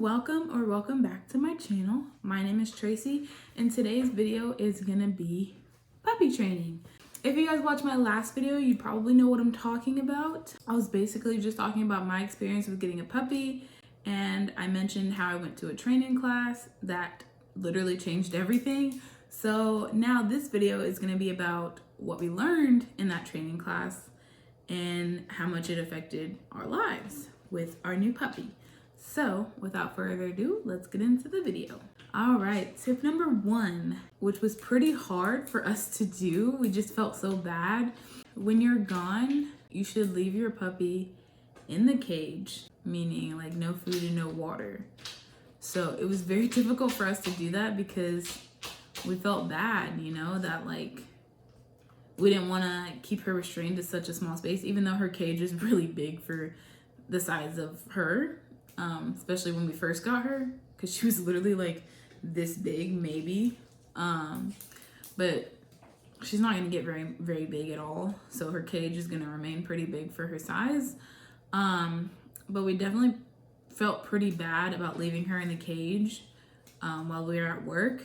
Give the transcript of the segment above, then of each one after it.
welcome back to my channel. My name is Tracy and today's video is gonna be puppy training. If you guys watched my last video, you probably know what I'm talking about. I was basically just talking about my experience with getting a puppy, and I mentioned how I went to a training class that literally changed everything. So now this video is gonna be about what we learned in that training class and how much it affected our lives with our new puppy. So without further ado, let's get into the video. All right, tip number 1, which was pretty hard for us to do. We just felt so bad. When you're gone, you should leave your puppy in the cage, meaning like no food and no water. So it was very difficult for us to do that because we felt bad, you know, that like we didn't want to keep her restrained to such a small space, even though her cage is really big for the size of her. Especially when we first got her, because she was literally like this big, maybe. But she's not gonna get very big at all. So her cage is gonna remain pretty big for her size. But we definitely felt pretty bad about leaving her in the cage while we were at work.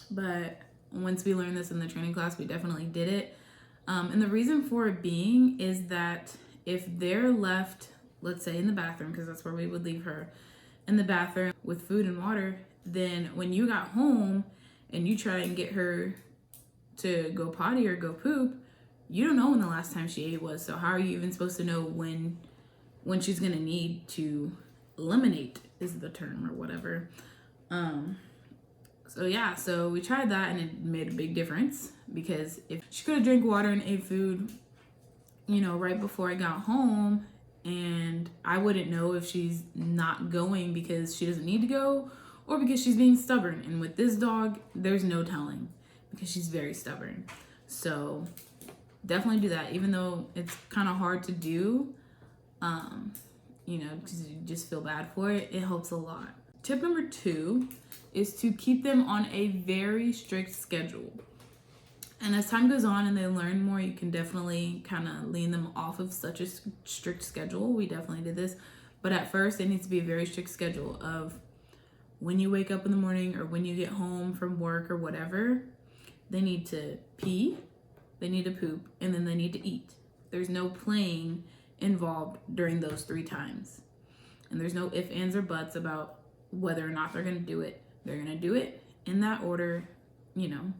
But once we learned this in the training class, we definitely did it. And the reason for it being is that if they're left, let's say in the bathroom, because that's where we would leave her, in the bathroom with food and water, then when you got home and you try and get her to go potty or go poop, you don't know when the last time she ate was. So how are you even supposed to know when she's gonna need to eliminate is the term or whatever. So yeah, so we tried that and it made a big difference, because if she could have drank water and ate food, you know, right before I got home, and I wouldn't know if she's not going because she doesn't need to go or because she's being stubborn. And with this dog, there's no telling because she's very stubborn. So definitely do that, even though it's kind of hard to do, you know, because you just feel bad for it. It helps a lot. Tip number 2 is to keep them on a very strict schedule. And as time goes on and they learn more, you can definitely kind of lean them off of such a strict schedule. We definitely did this. But at first, it needs to be a very strict schedule of when you wake up in the morning or when you get home from work or whatever, they need to pee, they need to poop, and then they need to eat. There's no playing involved during those 3 times. And there's no ifs, ands, or buts about whether or not they're going to do it. They're going to do it in that order, you know,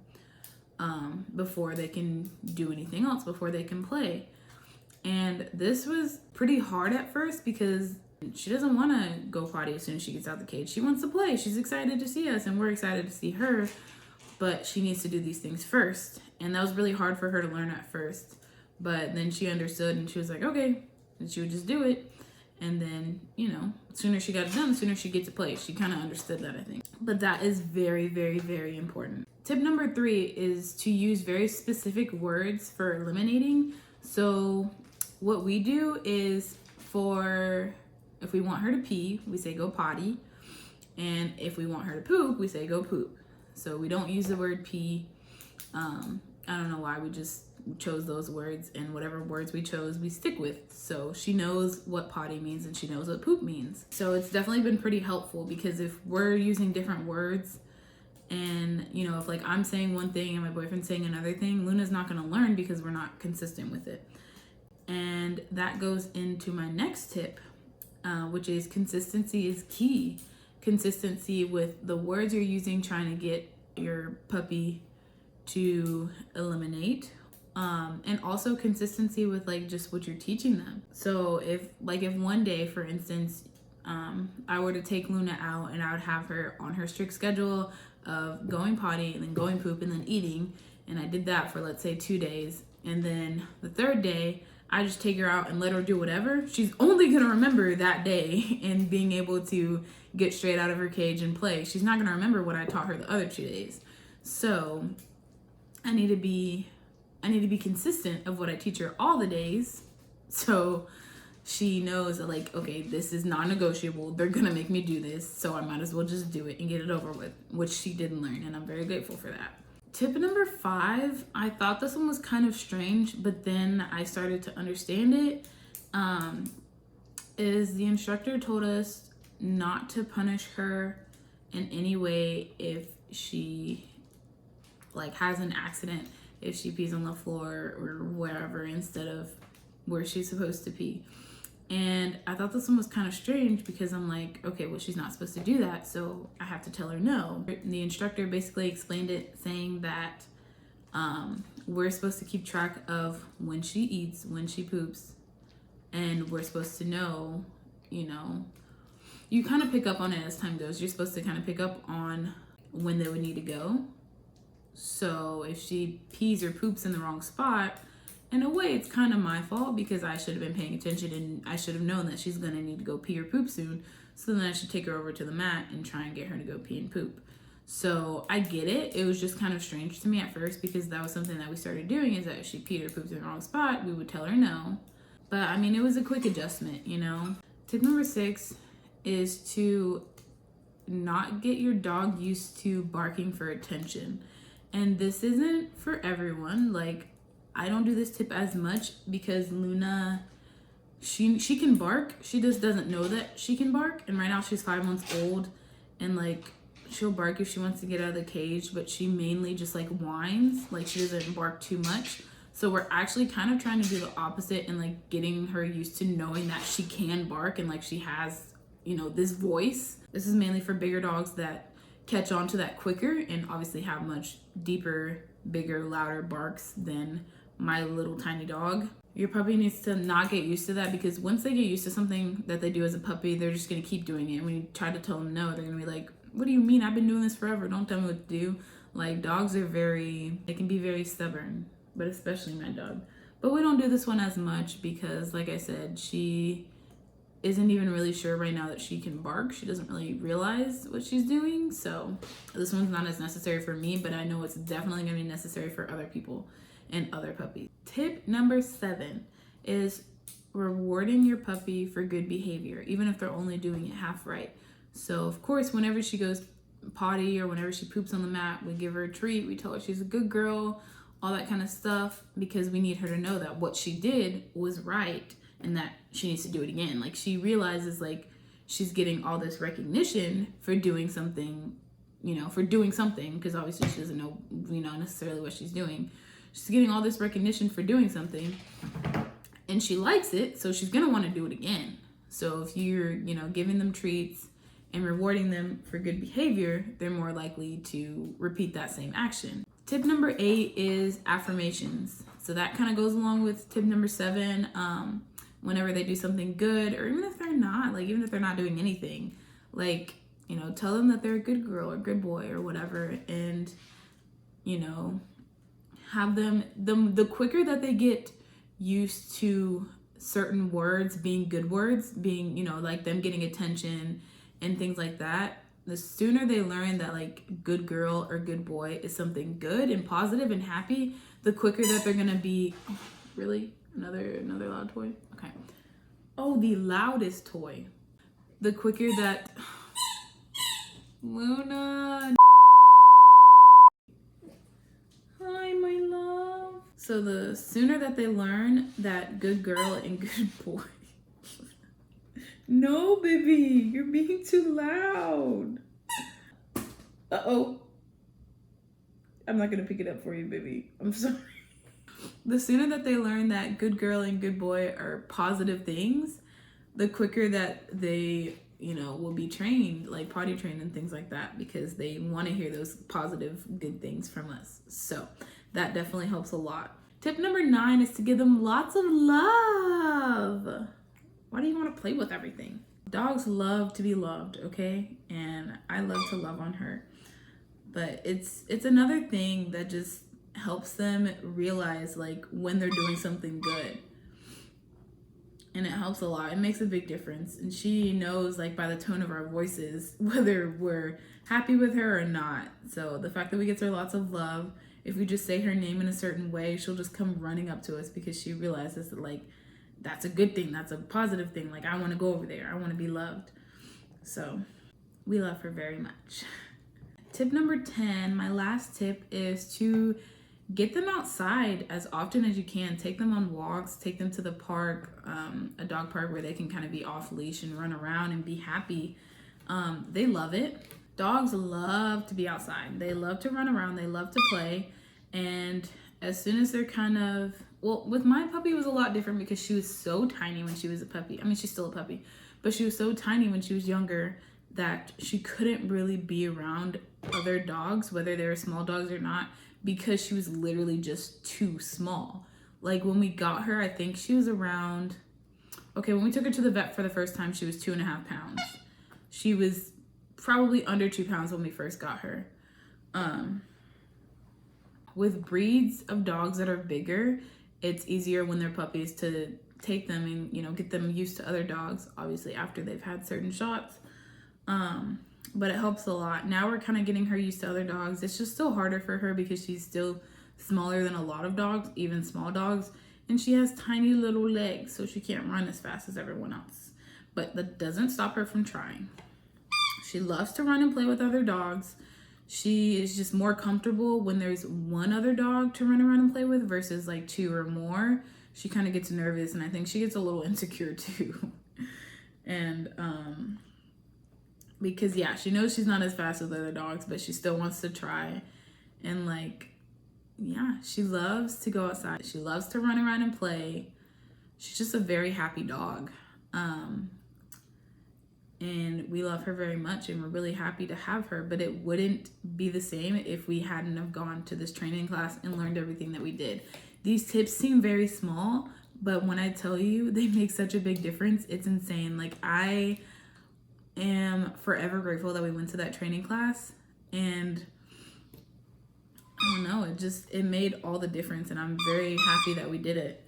before they can do anything else, before they can play. And this was pretty hard at first because she doesn't want to go potty as soon as she gets out the cage. She wants to play. She's excited to see us and we're excited to see her, but she needs to do these things first. And that was really hard for her to learn at first. But then she understood and she was like, okay. And she would just do it. And then, you know, the sooner she got it done, the sooner she gets to play. She kind of understood that, I think. But that is very, very, very important. Tip number 3 is to use very specific words for eliminating. So what we do is if we want her to pee, we say go potty. And if we want her to poop, we say go poop. So we don't use the word pee. I don't know why, we just chose those words, and whatever words we chose, we stick with. So she knows what potty means and she knows what poop means. So it's definitely been pretty helpful, because if we're using different words and, you know, if like I'm saying one thing and my boyfriend's saying another thing, Luna's not going to learn because we're not consistent with it. And that goes into my next tip, which is consistency is key. Consistency with the words you're using, trying to get your puppy to eliminate. And also consistency with like just what you're teaching them. So if one day, for instance, I were to take Luna out and I would have her on her strict schedule of going potty and then going poop and then eating, and I did that for, let's say, 2 days, and then the 3rd day I just take her out and let her do whatever, she's only gonna remember that day and being able to get straight out of her cage and play. She's not gonna remember what I taught her the other 2 days. So I need to be consistent of what I teach her all the days, so she knows that, like, okay, this is non-negotiable. They're gonna make me do this, so I might as well just do it and get it over with, which she did learn, and I'm very grateful for that. Tip number 5, I thought this one was kind of strange, but then I started to understand it, is the instructor told us not to punish her in any way if she like has an accident, if she pees on the floor or wherever instead of where she's supposed to pee. And I thought this one was kind of strange because I'm like, okay, well, she's not supposed to do that, so I have to tell her no. The instructor basically explained it, saying that we're supposed to keep track of when she eats, when she poops, and we're supposed to know, you know, you kind of pick up on it as time goes. You're supposed to kind of pick up on when they would need to go. So if she pees or poops in the wrong spot, in a way, it's kind of my fault because I should have been paying attention and I should have known that she's going to need to go pee or poop soon. So then I should take her over to the mat and try and get her to go pee and poop. So I get it. It was just kind of strange to me at first because that was something that we started doing, is that if she peed or pooped in the wrong spot, we would tell her no. But I mean, it was a quick adjustment, you know. Tip number 6 is to not get your dog used to barking for attention. And this isn't for everyone. Like, I don't do this tip as much because Luna, she can bark. She just doesn't know that she can bark. And right now she's 5 months old, and like she'll bark if she wants to get out of the cage, but she mainly just like whines. Like, she doesn't bark too much. So we're actually kind of trying to do the opposite and like getting her used to knowing that she can bark and like she has, you know, this voice. This is mainly for bigger dogs that catch on to that quicker and obviously have much deeper, bigger, louder barks than my little tiny dog. Your puppy needs to not get used to that, because once they get used to something that they do as a puppy, they're just going to keep doing it. And when you try to tell them no, they're going to be like, what do you mean? I've been doing this forever. Don't tell me what to do. Like, dogs are they can be very stubborn, but especially my dog. But we don't do this one as much because, like I said, she isn't even really sure right now that she can bark. She doesn't really realize what she's doing. So this one's not as necessary for me, but I know it's definitely going to be necessary for other people and other puppies. Tip number 7 is rewarding your puppy for good behavior, even if they're only doing it half right. So of course, whenever she goes potty or whenever she poops on the mat, we give her a treat. We tell her she's a good girl, all that kind of stuff, because we need her to know that what she did was right and that she needs to do it again. Like, she realizes like she's getting all this recognition for doing something, you know, because obviously she doesn't know, you know, necessarily what she's doing. She's getting all this recognition for doing something and she likes it, so she's gonna want to do it again. So if you're, you know, giving them treats and rewarding them for good behavior, they're more likely to repeat that same action. Tip number 8 is affirmations. So that kind of goes along with tip number 7. Whenever they do something good, or even if they're not doing anything, like, you know, tell them that they're a good girl or good boy or whatever, and, you know, have them, the quicker that they get used to certain words being good words, being, you know, like them getting attention and things like that, the sooner they learn that like good girl or good boy is something good and positive and happy, the quicker that they're gonna be. Oh, really? Another loud toy? Okay. Oh, the loudest toy. The quicker that Luna. Hi, my love. So the sooner that they learn that good girl and good boy. No, baby, you're being too loud. Uh-oh. I'm not gonna pick it up for you, baby. I'm sorry. The sooner that they learn that good girl and good boy are positive things, the quicker that they, you know, will be trained, like potty trained and things like that, because they want to hear those positive, good things from us. So that definitely helps a lot. Tip number 9 is to give them lots of love. Why do you want to play with everything? Dogs love to be loved, okay? And I love to love on her. But it's another thing that just helps them realize like when they're doing something good. And it helps a lot. It makes a big difference. And she knows like by the tone of our voices whether we're happy with her or not. So the fact that we get her lots of love, if we just say her name in a certain way, she'll just come running up to us because she realizes that like that's a good thing, that's a positive thing. Like, I want to go over there, I want to be loved. So we love her very much. Tip number 10, my last tip, is to get them outside as often as you can. Take them on walks, take them to the park, a dog park where they can kind of be off leash and run around and be happy. They love it. Dogs love to be outside. They love to run around. They love to play. And as soon as they're kind of, well, with my puppy it was a lot different because she was so tiny when she was a puppy. I mean, she's still a puppy, but she was so tiny when she was younger that she couldn't really be around other dogs, whether they were small dogs or not, because she was literally just too small. Like when we got her, I think she was around, okay, when we took her to the vet for the first time, she was 2.5 pounds. She was probably under 2 pounds when we first got her. With breeds of dogs that are bigger, it's easier when they're puppies to take them and, you know, get them used to other dogs, obviously after they've had certain shots. But it helps a lot. Now we're kind of getting her used to other dogs. It's just still harder for her because she's still smaller than a lot of dogs, even small dogs. And she has tiny little legs, so she can't run as fast as everyone else. But that doesn't stop her from trying. She loves to run and play with other dogs. She is just more comfortable when there's one other dog to run around and play with versus like 2 or more. She kind of gets nervous, and I think she gets a little insecure too. And because yeah, she knows she's not as fast as other dogs, but she still wants to try. And like, yeah, she loves to go outside. She loves to run around and play. She's just a very happy dog. And we love her very much, and we're really happy to have her, but it wouldn't be the same if we hadn't have gone to this training class and learned everything that we did. These tips seem very small, but when I tell you, they make such a big difference. It's insane. Like, I am forever grateful that we went to that training class, and I don't know, it made all the difference, and I'm very happy that we did it.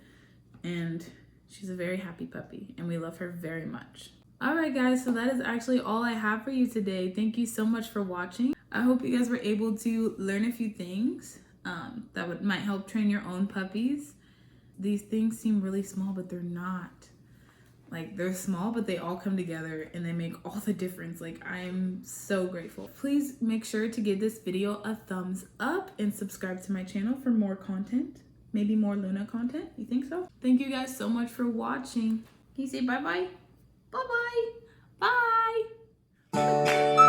And she's a very happy puppy, and we love her very much. All right, guys, so that is actually all I have for you today. Thank you so much for watching. I hope you guys were able to learn a few things that might help train your own puppies. These things seem really small, but they're not. Like, they're small, but they all come together and they make all the difference. Like, I'm so grateful. Please make sure to give this video a thumbs up and subscribe to my channel for more content. Maybe more Luna content. You think so? Thank you guys so much for watching. Can you say bye-bye? Bye-bye. Bye.